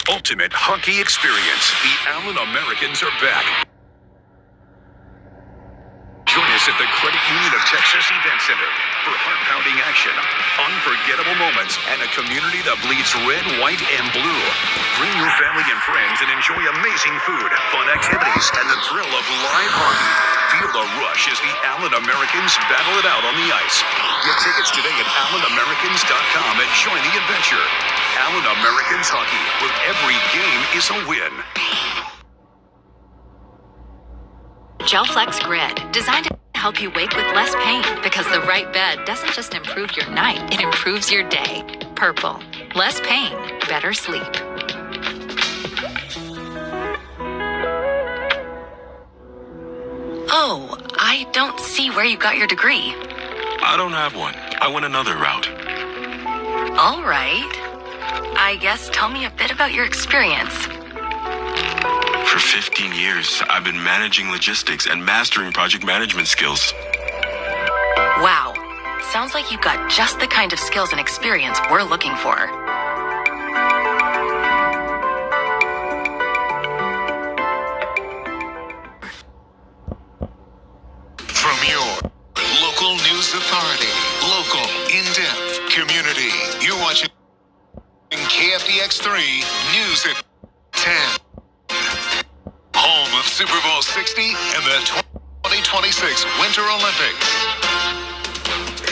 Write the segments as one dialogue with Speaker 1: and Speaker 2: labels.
Speaker 1: ultimate hockey experience. The Allen Americans are back. Join us at the Credit Union of Texas Event Center for heart-pounding action, unforgettable moments, and a community that bleeds red, white, and blue. Bring your family and friends and enjoy amazing food, fun activities, and the thrill of live hockey. Feel the rush as the Allen Americans battle it out on the ice. Get tickets today at AllenAmericans.com and join the adventure. Allen Americans Hockey, where every game is a win.
Speaker 2: GelFlex Grid, designed to help you wake with less pain, because the right bed doesn't just improve your night, it improves your day. Purple, less pain, better sleep. Oh, I don't see where you got your degree.
Speaker 3: I don't have one. I went another route.
Speaker 2: All right. I guess tell me a bit about your experience.
Speaker 3: For 15 years, I've been managing logistics and mastering project management skills.
Speaker 2: Wow. Sounds like you've got just the kind of skills and experience we're looking for.
Speaker 4: From your local news authority, local, in-depth, community. You're watching KFDX 3 News at 10. Home of Super Bowl 60 and the 2026 Winter Olympics.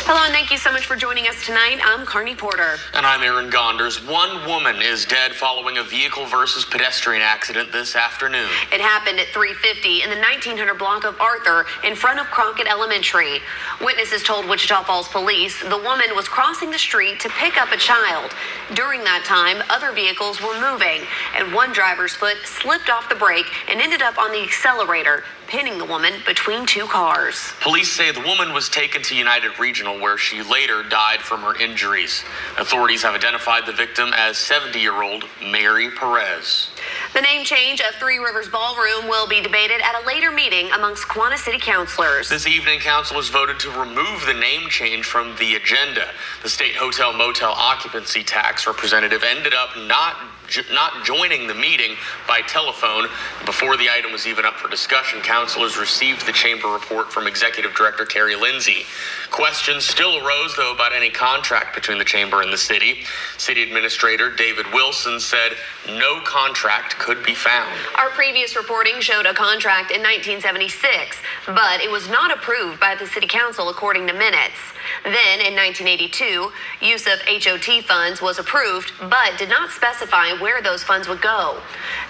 Speaker 5: Hello, and thank you so much for joining us tonight. I'm Carney Porter.
Speaker 6: And I'm Aaron Gonders. One woman is dead following a vehicle versus pedestrian accident this afternoon.
Speaker 5: It happened at 3:50 in the 1900 block of Arthur in front of Crockett Elementary. Witnesses told Wichita Falls police the woman was crossing the street to pick up a child. During that time, other vehicles were moving, and one driver's foot slipped off the brake and ended up on the accelerator, pinning the woman between two cars.
Speaker 6: Police say the woman was taken to United Regional, where she later died from her injuries. Authorities have identified the victim as 70-year-old Mary Perez.
Speaker 5: The name change of Three Rivers Ballroom will be debated at a later meeting amongst Quanah City councilors.
Speaker 6: This evening, councilors voted to remove the name change from the agenda. The state hotel motel occupancy tax representative ended up not joining the meeting by telephone. Before the item was even up for discussion, councilors received the chamber report from Executive Director Carrie Lindsay. Questions still arose, though, about any contract between the chamber and the city. City Administrator David Wilson said no contract could be found.
Speaker 5: Our previous reporting showed a contract in 1976, but it was not approved by the City Council according to minutes. Then, in 1982, use of HOT funds was approved, but did not specify where those funds would go.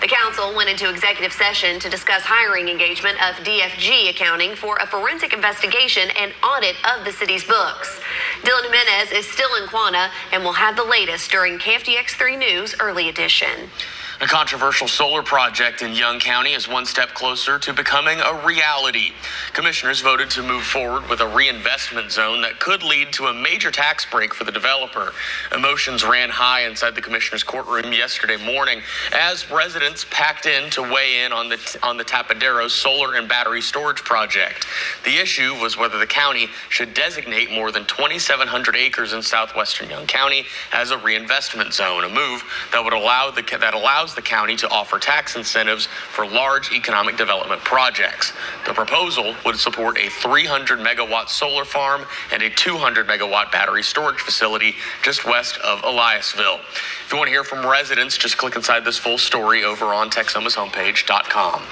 Speaker 5: The council went into executive session to discuss hiring engagement of DFG Accounting for a forensic investigation and audit of the city's books. Dylan Jimenez is still in Quanah and will have the latest during KFDX 3 News Early Edition.
Speaker 6: A controversial solar project in Young County is one step closer to becoming a reality. Commissioners voted to move forward with a reinvestment zone that could lead to a major tax break for the developer. Emotions ran high inside the commissioner's courtroom yesterday morning as residents packed in to weigh in on the Tapadero solar and battery storage project. The issue was whether the county should designate more than 2,700 acres in southwestern Young County as a reinvestment zone, a move that would allows the county to offer tax incentives for large economic development projects. The proposal would support a 300 megawatt solar farm and a 200 megawatt battery storage facility just west of Eliasville. If you want to hear from residents, just click inside this full story over on TexomasHomepage.com.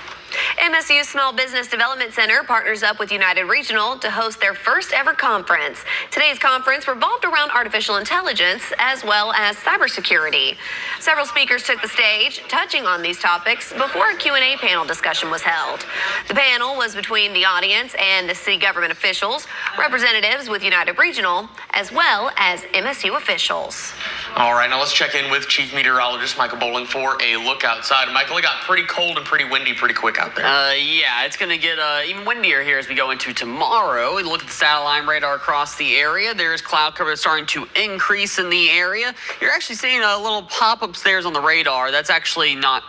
Speaker 5: MSU Small Business Development Center partners up with United Regional to host their first ever conference. Today's conference revolved around artificial intelligence as well as cybersecurity. Several speakers took the stage, touching on these topics before a Q&A panel discussion was held. The panel was between the audience and the city government officials, representatives with United Regional, as well as MSU officials.
Speaker 6: All right, now let's check in with Chief Meteorologist Michael Bowling for a look outside. Michael, it got pretty cold and pretty windy pretty quick out there.
Speaker 7: Yeah, it's going to get even windier here as we go into tomorrow. We look at the satellite radar across the area. There's cloud cover starting to increase in the area. You're actually seeing a little pop-ups there on the radar. That's actually not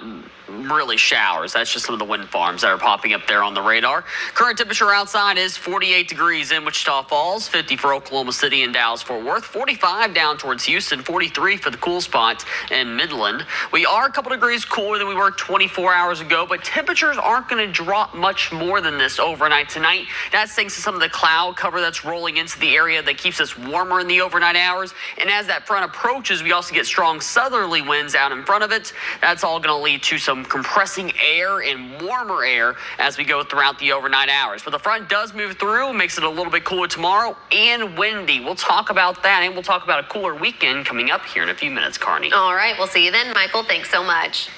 Speaker 7: really showers. That's just some of the wind farms that are popping up there on the radar. Current temperature outside is 48 degrees in Wichita Falls, 50 for Oklahoma City and Dallas-Fort Worth, 45 down towards Houston, 43 for the cool spots in Midland. We are a couple degrees cooler than we were 24 hours ago, but temperatures aren't going to drop much more than this overnight tonight. That's thanks to some of the cloud cover that's rolling into the area that keeps us warmer in the overnight hours. And as that front approaches, we also get strong southerly winds out in front of it. That's all going to lead to some compressing air and warmer air as we go throughout the overnight hours. But the front does move through, makes it a little bit cooler tomorrow and windy. We'll talk about that, and we'll talk about a cooler weekend coming up here in a few minutes, Carney.
Speaker 5: All right, we'll see you then, Michael. Thanks so much.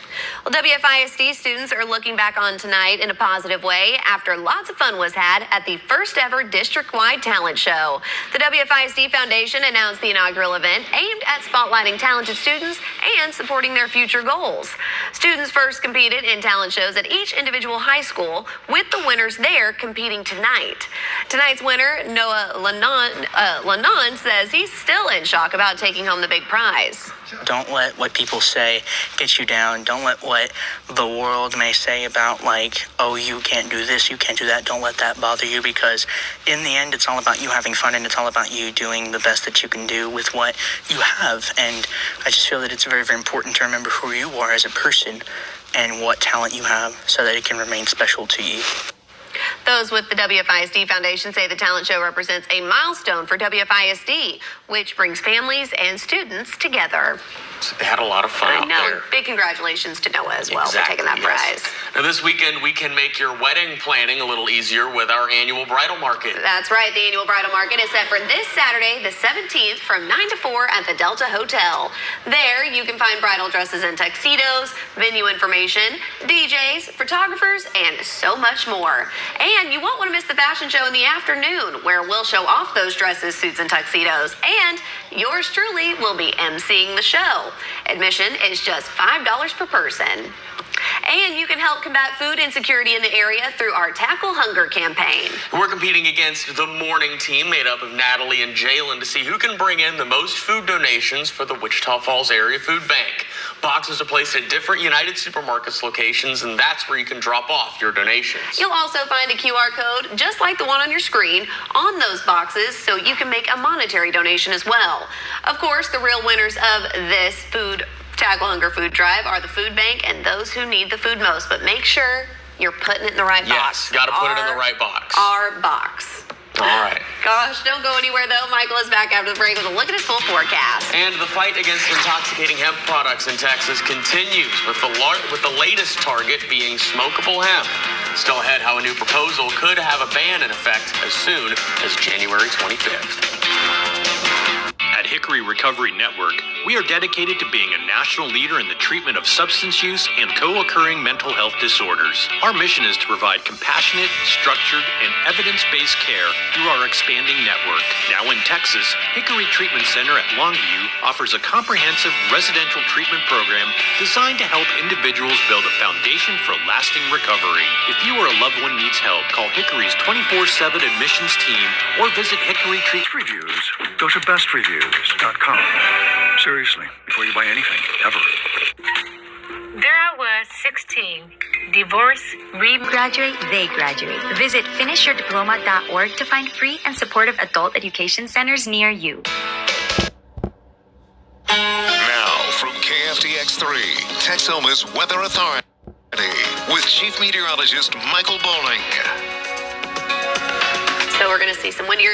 Speaker 5: Well, WFISD students are looking back on tonight in a positive way after lots of fun was had at the first ever district-wide talent show. The WFISD Foundation announced the inaugural event aimed at spotlighting talented students and supporting their future goals. Students first competed in talent shows at each individual high school, with the winners there competing tonight. Tonight's winner, Noah Lanon, says he's still in shock about taking home the big prize.
Speaker 8: Don't let what people say get you down. Don't let what the world may say about, like, oh, you can't do this, you can't do that. Don't let that bother you, because in the end, it's all about you having fun, and it's all about you doing the best that you can do with what you have. And I just feel that it's very, very important to remember who you are as a person and what talent you have so that it can remain special to you.
Speaker 5: Those with the WFISD Foundation say the talent show represents a milestone for WFISD, which brings families and students together.
Speaker 6: They had a lot of fun out there.
Speaker 5: Big congratulations to Noah as well for taking that prize.
Speaker 6: Now this weekend, we can make your wedding planning a little easier with our annual bridal market.
Speaker 5: That's right. The annual bridal market is set for this Saturday, the 17th, from 9 to 4 at the Delta Hotel. There, you can find bridal dresses and tuxedos, venue information, DJs, photographers, and so much more. And you won't want to miss the fashion show in the afternoon, where we'll show off those dresses, suits, and tuxedos. And yours truly will be emceeing the show. Admission is just $5 per person. And you can help combat food insecurity in the area through our Tackle Hunger campaign.
Speaker 6: We're competing against the morning team made up of Natalie and Jalen to see who can bring in the most food donations for the Wichita Falls Area Food Bank. Boxes are placed at different United Supermarkets locations, and that's where you can drop off your donations.
Speaker 5: You'll also find a QR code, just like the one on your screen, on those boxes, so you can make a monetary donation as well. Of course, the real winners of this Tackle Hunger food drive are the food bank and those who need the food most. But make sure you're putting it in the right box.
Speaker 6: Yes, got to put it in the right box.
Speaker 5: Our box.
Speaker 6: All right.
Speaker 5: Gosh, don't go anywhere, though. Michael is back after the break with a look at his full forecast.
Speaker 6: And the fight against intoxicating hemp products in Texas continues, with the latest target being smokable hemp. Still ahead, how a new proposal could have a ban in effect as soon as January 25th.
Speaker 9: At Hickory Recovery Network, we are dedicated to being a national leader in the treatment of substance use and co-occurring mental health disorders. Our mission is to provide compassionate, structured, and evidence-based care through our expanding network. Now in Texas, Hickory Treatment Center at Longview offers a comprehensive residential treatment program designed to help individuals build a foundation for lasting recovery. If you or a loved one needs help, call Hickory's 24/7 admissions team or visit Hickory Treatment.
Speaker 10: Reviews. Go to bestreviews.com. Seriously, before you buy anything, ever.
Speaker 11: There I was, 16. Divorce,
Speaker 12: Graduate, they graduate. Visit finishyourdiploma.org to find free and supportive adult education centers near you.
Speaker 4: Now, from KFDX3, Texoma's Weather Authority, with Chief Meteorologist Michael Bowling.
Speaker 5: So we're going to see some windier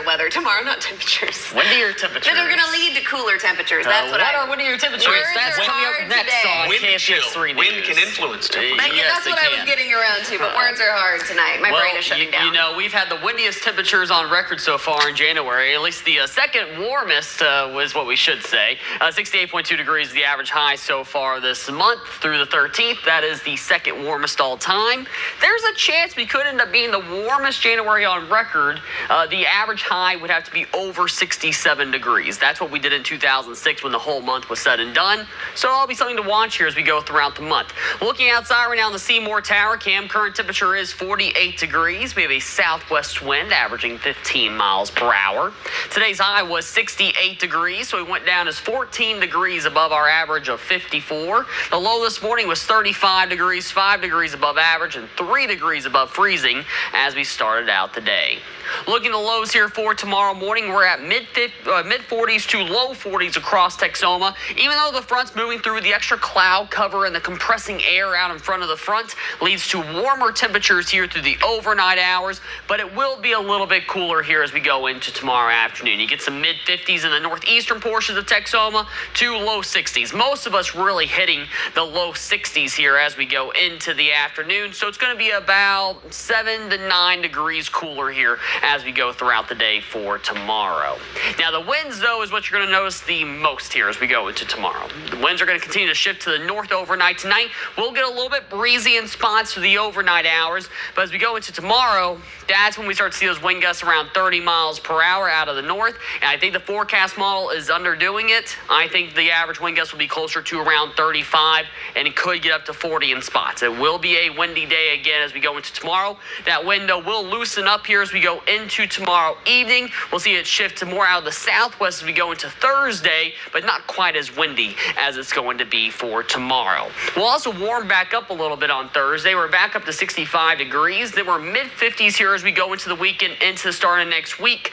Speaker 5: weather tomorrow, not temperatures.
Speaker 7: Windier temperatures.
Speaker 5: That are going to lead to cooler temperatures. That's what
Speaker 7: are windier temperatures?
Speaker 5: Words
Speaker 7: That's
Speaker 5: are
Speaker 7: coming up
Speaker 5: hard
Speaker 7: next
Speaker 5: today.
Speaker 7: on
Speaker 6: Wind chill.
Speaker 7: KFDX3 News.
Speaker 6: Wind can influence temperatures.
Speaker 5: That's what I was getting around to, but words are hard tonight. My brain is shutting down.
Speaker 7: You know, we've had the windiest temperatures on record so far in January. At least the second warmest was what we should say. 68.2 degrees is the average high so far this month through the 13th. That is the second warmest all time. There's a chance we could end up being the warmest January January on record, the average high would have to be over 67 degrees. That's what we did in 2006 when the whole month was said and done. So it'll be something to watch here as we go throughout the month. Looking outside right now in the Seymour Tower cam, current temperature is 48 degrees. We have a southwest wind averaging 15 miles per hour. Today's high was 68 degrees, so we went down as 14 degrees above our average of 54. The low this morning was 35 degrees, 5 degrees above average, and 3 degrees above freezing as we started out the day. Looking at the lows here for tomorrow morning, we're at mid-40s to low 40s across Texoma. Even though the front's moving through, the extra cloud cover and the compressing air out in front of the front leads to warmer temperatures here through the overnight hours, but it will be a little bit cooler here as we go into tomorrow afternoon. You get some mid-50s in the northeastern portions of Texoma to low 60s. Most of us really hitting the low 60s here as we go into the afternoon, so it's going to be about 7 to 9 degrees cooler here as we go throughout the day for tomorrow. Now, the winds, though, is what you're going to notice the most here as we go into tomorrow. The winds are going to continue to shift to the north overnight tonight. We'll get a little bit breezy in spots for the overnight hours, but as we go into tomorrow, that's when we start to see those wind gusts around 30 miles per hour out of the north, and I think the forecast model is underdoing it. I think the average wind gust will be closer to around 35, and it could get up to 40 in spots. It will be a windy day again as we go into tomorrow. That window will loosen up here as we go into tomorrow evening. We'll see it shift to more out of the southwest as we go into Thursday, but not quite as windy as it's going to be for tomorrow. We'll also warm back up a little bit on Thursday. We're back up to 65 degrees. Then we're mid-50s here as we go into the weekend, into the start of next week.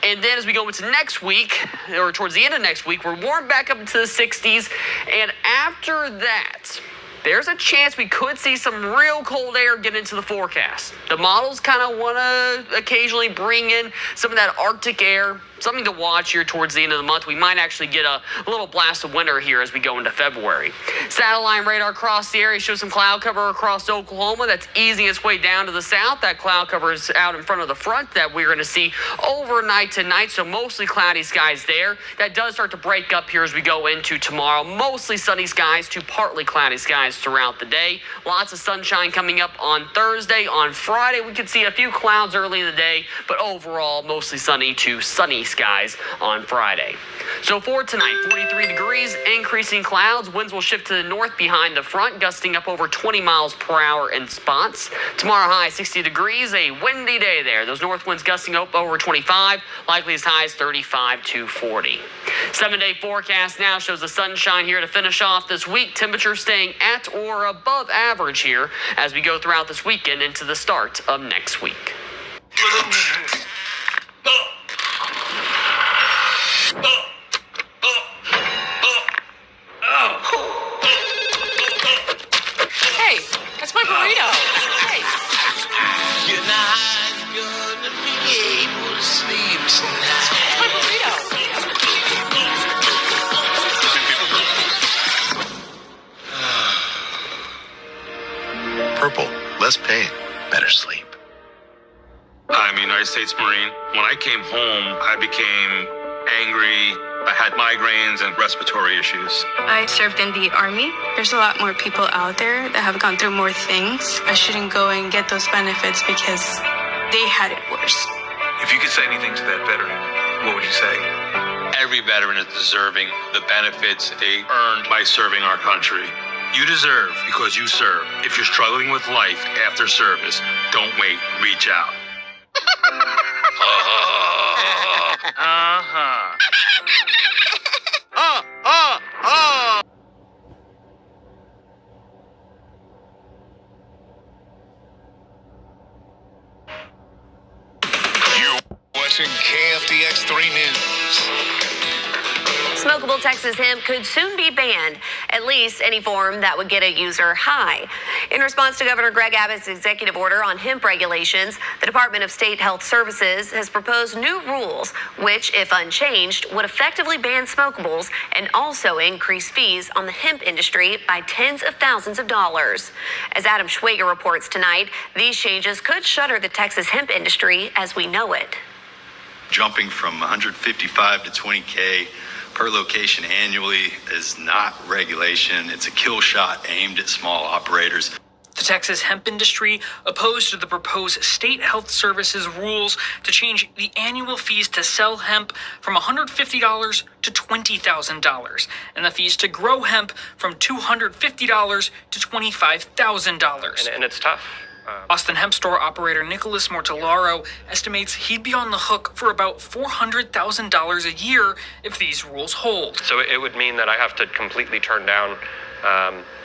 Speaker 7: And then as we go into next week, or towards the end of next week, we're warm back up into the 60s. And after that, there's a chance we could see some real cold air get into the forecast. The models kind of want to occasionally bring in some of that Arctic air. Something to watch here towards the end of the month. We might actually get a little blast of winter here as we go into February. Satellite radar across the area shows some cloud cover across Oklahoma. That's easing its way down to the south. That cloud cover is out in front of the front that we're going to see overnight tonight, so mostly cloudy skies there. That does start to break up here as we go into tomorrow. Mostly sunny skies to partly cloudy skies throughout the day. Lots of sunshine coming up on Thursday. On Friday, we could see a few clouds early in the day, but overall, mostly sunny to sunny skies on Friday. So for tonight, 43 degrees, increasing clouds. Winds will shift to the north behind the front, gusting up over 20 miles per hour in spots. Tomorrow, high 60 degrees, a windy day there. Those north winds gusting up over 25, likely as high as 35 to 40. 7-day forecast now shows the sunshine here to finish off this week. Temperature staying at or above average here as we go throughout this weekend into the start of next week.
Speaker 11: Hey, that's my burrito. Hey.
Speaker 13: You're not gonna be able to sleep tonight.
Speaker 11: That's my burrito.
Speaker 4: Purple, less pain, better sleep.
Speaker 3: I'm a United States Marine. When I came home, I became angry. I had migraines and respiratory issues.
Speaker 14: I served in the Army. There's a lot more people out there that have gone through more things. I shouldn't go and get those benefits because they had it worse.
Speaker 10: If you could say anything to that veteran, what would you say?
Speaker 3: Every veteran is deserving the benefits they earned by serving our country. You deserve because you serve. If you're struggling with life after service, don't wait. Reach out.
Speaker 4: You're watching KFDX 3 News.
Speaker 5: Smokable Texas hemp could soon be banned, at least any form that would get a user high. In response to Governor Greg Abbott's executive order on hemp regulations, the Department of State Health Services has proposed new rules, which, if unchanged, would effectively ban smokables and also increase fees on the hemp industry by tens of thousands of dollars. As Adam Schwager reports tonight, these changes could shutter the Texas hemp industry as we know it.
Speaker 15: Jumping from 155 to 20K per location annually is not regulation. It's a kill shot aimed at small operators.
Speaker 16: The The Texas hemp industry opposed the proposed state health services rules to change the annual fees to sell hemp from $150 to $20,000, and the fees to grow hemp from $250 to $25,000.
Speaker 17: And it's tough.
Speaker 16: Austin hemp store operator Nicholas Mortellaro estimates he'd be on the hook for about $400,000 a year if these rules hold.
Speaker 17: So it would mean that I have to completely turn down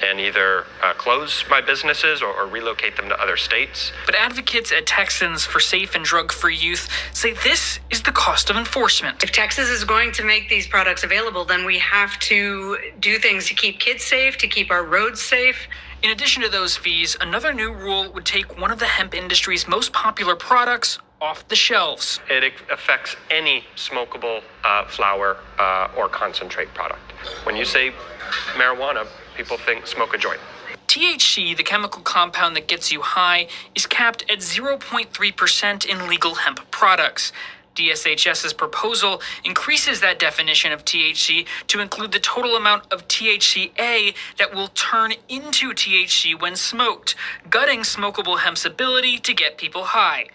Speaker 17: and either close my businesses or relocate them to other states.
Speaker 16: But advocates at Texans for Safe and Drug-Free Youth say this is the cost of enforcement.
Speaker 18: If Texas is going to make these products available, then we have to do things to keep kids safe, to keep our roads safe.
Speaker 16: In addition to those fees, another new rule would take one of the hemp industry's most popular products off the shelves.
Speaker 17: It affects any smokable flower or concentrate product. When you say marijuana, people think smoke a joint.
Speaker 16: THC, the chemical compound that gets you high, is capped at 0.3% in legal hemp products. DSHS's proposal increases that definition of THC to include the total amount of THCA that will turn into THC when smoked, gutting smokable hemp's ability to get people high.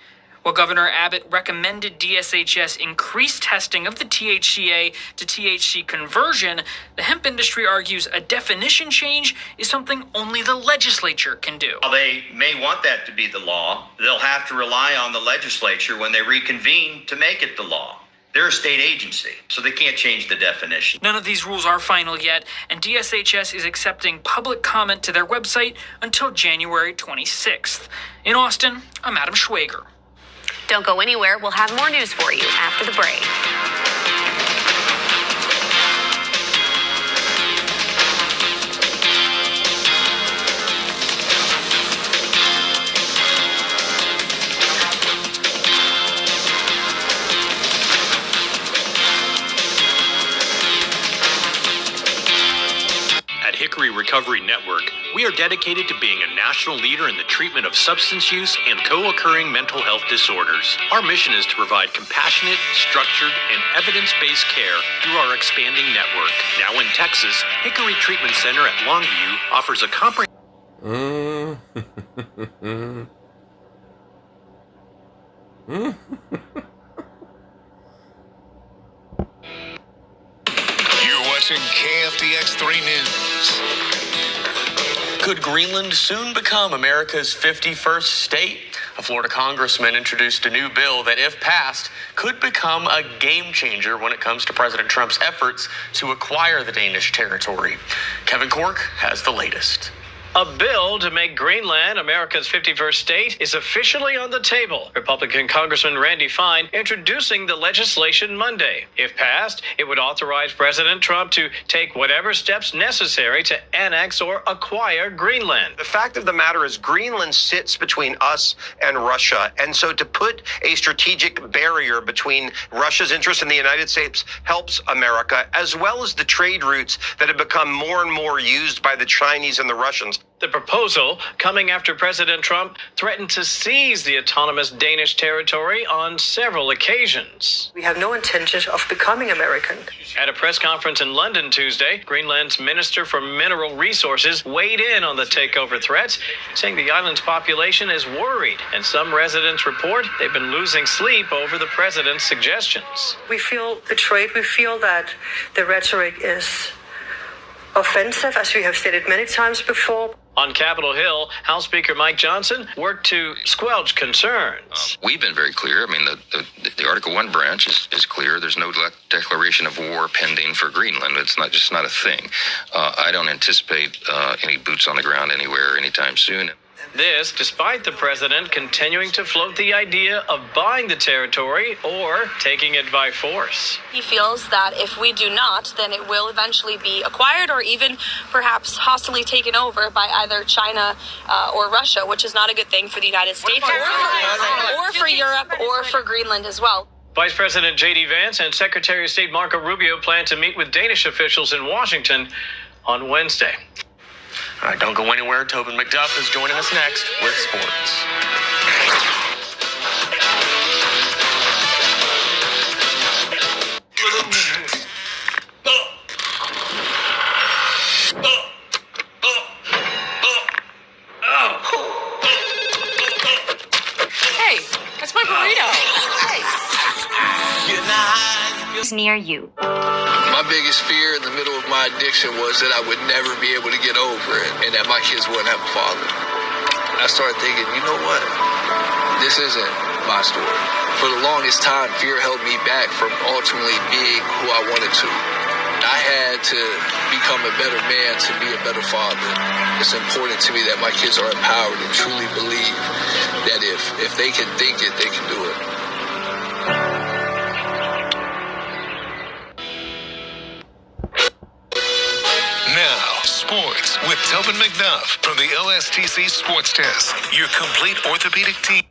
Speaker 16: While Governor Abbott recommended DSHS increase testing of the THCA to THC conversion, the hemp industry argues a definition change is something only the legislature can do.
Speaker 19: While they may want that to be the law, they'll have to rely on the legislature when they reconvene to make it the law. They're a state agency, so they can't change the definition.
Speaker 16: None of these rules are final yet, and DSHS is accepting public comment to their website until January 26th. In Austin, I'm Adam Schwager.
Speaker 5: Don't go anywhere. We'll have more news for you after the break.
Speaker 9: At Hickory Recovery Network, we are dedicated to being a national leader in the treatment of substance use and co-occurring mental health disorders. Our mission is to provide compassionate, structured, and evidence-based care through our expanding network. Now in Texas, Hickory Treatment Center at Longview offers a comprehensive...
Speaker 4: You're watching KFDX 3 News.
Speaker 6: Could Greenland soon become America's 51st state? A Florida congressman introduced a new bill that, if passed, could become a game changer when it comes to President Trump's efforts to acquire the Danish territory. Kevin Cork has the latest.
Speaker 20: A bill to make Greenland America's 51st state is officially on the table. Republican Congressman Randy Fine introducing the legislation Monday. If passed, it would authorize President Trump to take whatever steps necessary to annex or acquire Greenland.
Speaker 21: The fact of the matter is Greenland sits between us and Russia. And so to put a strategic barrier between Russia's interest in the United States helps America, as well as the trade routes that have become more and more used by the Chinese and the Russians.
Speaker 20: The proposal coming after President Trump threatened to seize the autonomous Danish territory on several occasions.
Speaker 22: We have no intention of becoming American.
Speaker 20: At a press conference in London Tuesday, Greenland's Minister for Mineral Resources weighed in on the takeover threats, saying the island's population is worried, and some residents report they've been losing sleep over the president's suggestions.
Speaker 22: We feel betrayed. We feel that the rhetoric is offensive, as we have stated many times before.
Speaker 20: On Capitol Hill, House Speaker Mike Johnson worked to squelch concerns.
Speaker 23: We've been very clear. I mean, the Article 1 branch is clear. There's no declaration of war pending for Greenland. It's not a thing. I don't anticipate any boots on the ground anywhere anytime soon.
Speaker 20: This, despite the president continuing to float the idea of buying the territory or taking it by force.
Speaker 24: He feels that if we do not, then it will eventually be acquired or even perhaps hostilely taken over by either China or Russia, which is not a good thing for the United States or for Europe or for Greenland as well.
Speaker 20: Vice President J.D. Vance and Secretary of State Marco Rubio plan to meet with Danish officials in Washington on Wednesday.
Speaker 6: All right, don't go anywhere. Tobin McDuff is joining us next with sports.
Speaker 1: near you.
Speaker 2: My biggest fear in the middle of my addiction was that I would never be able to get over it and that my kids wouldn't have a father. I started thinking, you know what? This isn't my story. For the longest time, fear held me back from ultimately being who I wanted to. I had to become a better man to be a better father. It's important to me that my kids are empowered and truly believe that if they can think it, they can do it.
Speaker 4: Now, sports with Tobin McDuff from the OSTC Sports Desk, your complete orthopedic team.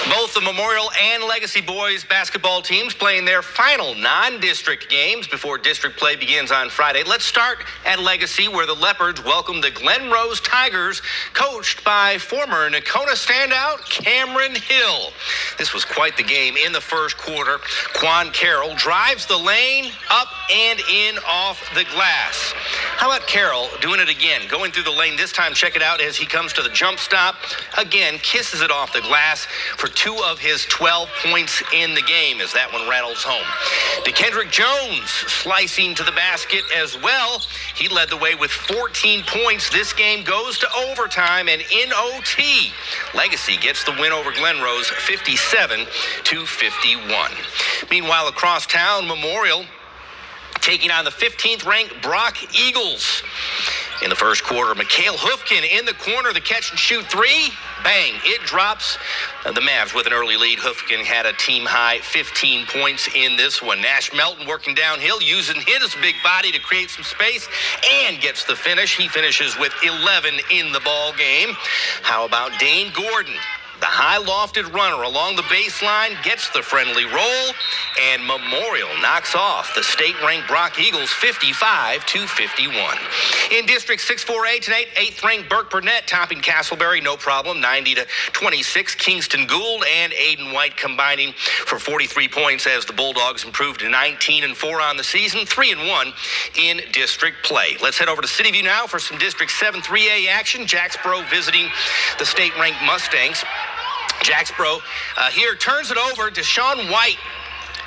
Speaker 8: Both the Memorial and Legacy boys basketball teams playing their final non-district games before district play begins on Friday. Let's start at Legacy, where the Leopards welcome the Glen Rose Tigers, coached by former Nakona standout Cameron Hill. This was quite the game in the first quarter. Quan Carroll drives the lane, up and in off the glass. How about Carroll doing it again, going through the lane? This time, check it out as he comes to the jump stop. Again, kisses it off the glass for 2 of his 12 points in the game as that one rattles home. DeKendrick Jones slicing to the basket as well. He led the way with 14 points. This game goes to overtime and in OT. Legacy gets the win over Glen Rose 57-51. Meanwhile, across town, Memorial taking on the 15th ranked Brock Eagles. In the first quarter, Mikhail Hoofkin in the corner, the catch and shoot three. Bang, it drops. The Mavs with an early lead. Hoofkin had a team-high 15 points in this one. Nash Melton working downhill, using his big body to create some space, and gets the finish. He finishes with 11 in the ball game. How about Dane Gordon? The high-lofted runner along the baseline gets the friendly roll, and Memorial knocks off the state-ranked Brock Eagles 55-51. In District 6-4A tonight, 8th-ranked Burke Burnett topping Castleberry, no problem, 90-26. Kingston Gould and Aiden White combining for 43 points as the Bulldogs improved to 19-4 on the season, 3-1 in district play. Let's head over to City View now for some District 7-3A action. Jacksboro visiting the state-ranked Mustangs. Jacksboro here turns it over. Deshaun White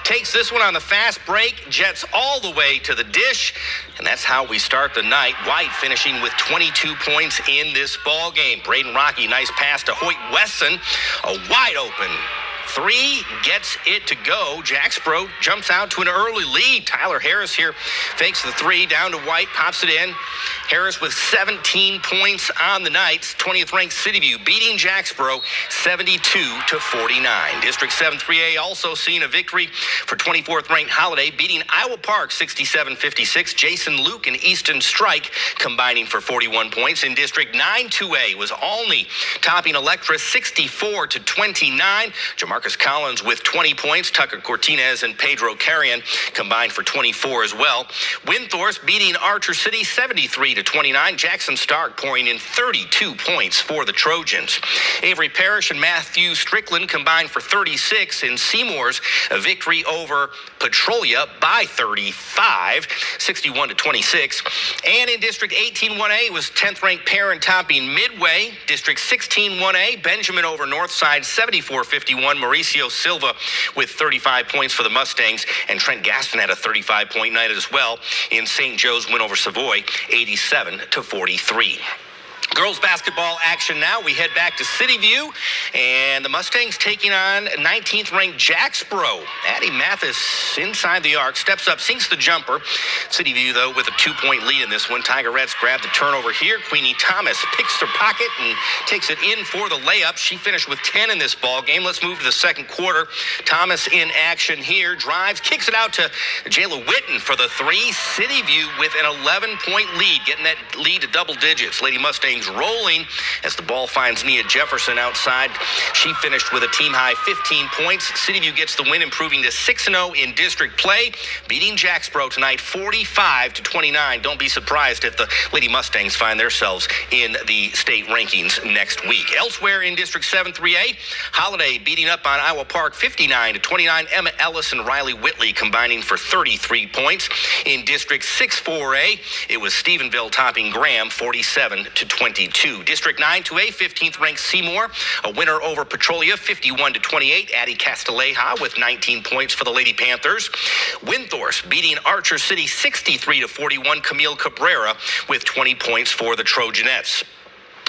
Speaker 8: takes this one on the fast break, jets all the way to the dish, and that's how we start the night. White finishing with 22 points in this ball game. Braden Rocky, nice pass to Hoyt Wesson, a wide open three, gets it to go. Jacksboro jumps out to an early lead. Tyler Harris here fakes the three, down to White, pops it in. Harris with 17 points on the night. 20th ranked City View beating Jacksboro 72-49. District 7-3A also seeing a victory for 24th ranked Holiday, beating Iowa Park 67-56. Jason Luke and Easton Strike combining for 41 points. In District 9-2A was Olney topping Electra 64-29. Jamarcus Collins with 20 points. Tucker Cortinez and Pedro Carrion combined for 24 as well. Windthorst beating Archer City 73-29. Jackson Stark pouring in 32 points for the Trojans. Avery Parrish and Matthew Strickland combined for 36 in Seymour's a victory over Petrolia by 35, 61-26. And in District 18-1A was 10th ranked Perrin topping Midway. District 16-1A, Benjamin over Northside 74-51. Mauricio Silva with 35 points for the Mustangs, and Trent Gaston had a 35-point night as well in St. Joe's win over Savoy 87-43. Girls basketball action now. We head back to City View, and the Mustangs taking on 19th ranked Jacksboro. Addie Mathis inside the arc, steps up, sinks the jumper. City View, though, with a 2-point lead in this one. Tigerettes grab the turnover here. Queenie Thomas picks her pocket and takes it in for the layup. She finished with 10 in this ball game. Let's move to the second quarter. Thomas in action here, drives, kicks it out to Jayla Witten for the three. City View with an 11-point lead, getting that lead to double digits. Lady Mustangs rolling as the ball finds Nia Jefferson outside. She finished with a team-high 15 points. City View gets the win, improving to 6-0 in district play, beating Jacksboro tonight 45-29. Don't be surprised if the Lady Mustangs find themselves in the state rankings next week. Elsewhere in District 7-3A, Holiday beating up on Iowa Park 59-29. Emma Ellis and Riley Whitley combining for 33 points. In District 6-4A, it was Stephenville topping Graham 47-20. 22. District 9 2A, 15th ranked Seymour, a winner over Petrolia, 51-28. Addie Castilleja with 19 points for the Lady Panthers. Windthorst beating Archer City 63-41. Camille Cabrera with 20 points for the Trojanettes.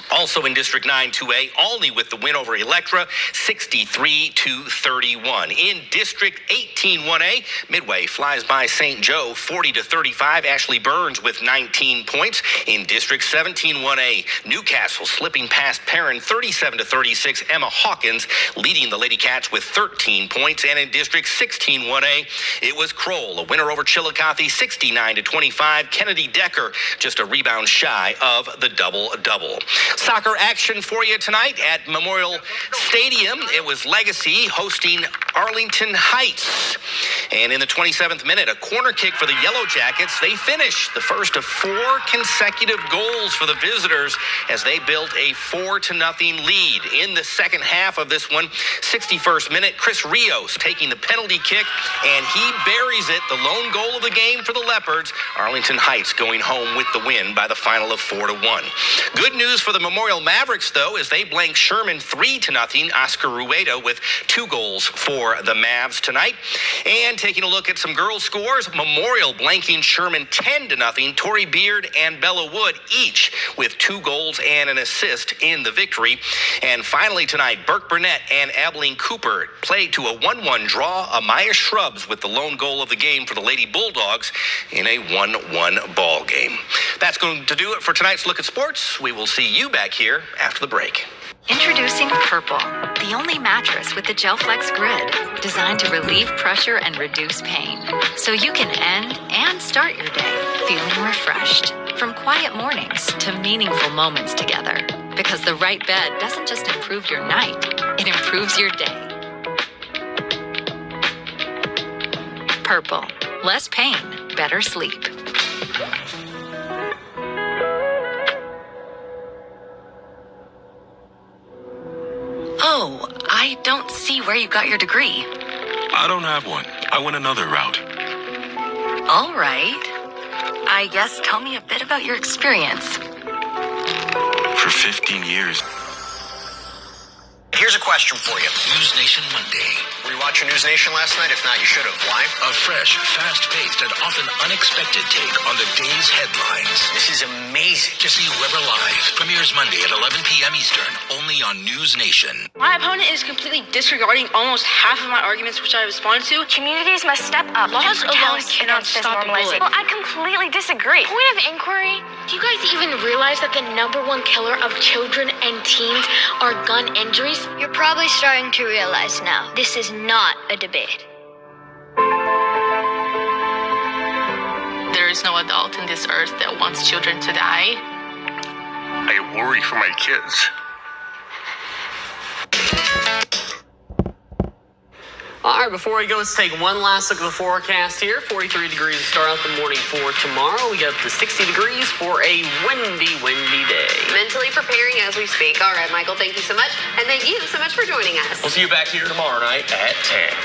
Speaker 8: Also in District 9 2A, Olney with the win over Electra, 63-31. In District 18 1A, Midway flies by St. Joe, 40-35. Ashley Burns with 19 points. In District 17 1A, Newcastle slipping past Perrin, 37-36. Emma Hawkins leading the Lady Cats with 13 points. And in District 16 1A, it was Kroll, a winner over Chillicothe, 69-25. Kennedy Decker just a rebound shy of the double-double. Soccer action for you tonight at Memorial Stadium. It was Legacy hosting Arlington Heights. And in the 27th minute, a corner kick for the Yellow Jackets. They finished the first of 4 consecutive goals for the visitors as they built a 4-0 lead. In the second half of this one, 61st minute, Chris Rios taking the penalty kick, and he buries it, the lone goal of the game for the Leopards. Arlington Heights going home with the win by the final of 4-1. Good news for the Memorial Mavericks, though, as they blank Sherman 3-0. Oscar Rueda with 2 goals for the Mavs tonight. And taking a look at some girls' scores, Memorial blanking Sherman 10-0. Tori Beard and Bella Wood each with 2 goals and an assist in the victory. And finally tonight, Burke Burnett and Abilene Cooper played to a 1-1 draw. Amaya Shrubs with the lone goal of the game for the Lady Bulldogs in a 1-1 ball game. That's going to do it for tonight's Look at Sports. We will see you back here after the break.
Speaker 1: Introducing Purple, the only mattress with the GelFlex grid, designed to relieve pressure and reduce pain, so you can end and start your day feeling refreshed. From quiet mornings to meaningful moments together, because the right bed doesn't just improve your night, it improves your day. Purple, less pain, better sleep.
Speaker 7: Oh, I don't see where you got your degree.
Speaker 12: I don't have one. I went another route.
Speaker 7: All right. I guess tell me a bit about your experience.
Speaker 12: For 15 years.
Speaker 13: Here's a question for you. News Nation Monday. Were you watching News Nation last night? If not, you should have. Why?
Speaker 4: A fresh, fast-paced, and often unexpected take on the day's headlines.
Speaker 13: This is amazing.
Speaker 4: Jesse Weber Live premieres Monday at 11 p.m. Eastern, only on News Nation.
Speaker 25: My opponent is completely disregarding almost half of my arguments, which I responded to.
Speaker 26: Communities must step up.
Speaker 25: Laws alone cannot stop bullying.
Speaker 26: Well, I completely disagree. Point of inquiry, do you guys even realize that the #1 killer of children and teens are gun injuries? You're probably starting to realize now, this is not a debate.
Speaker 11: There is no adult in this earth that wants children to die.
Speaker 27: I worry for my kids.
Speaker 28: All right, before we go, let's take one last look at the forecast here. 43 degrees to start out the morning for tomorrow. We get up to 60 degrees for a windy day.
Speaker 5: Mentally preparing as we speak. All right, Michael, thank you so much. And thank you so much for joining us.
Speaker 6: We'll see you back here tomorrow night at 10.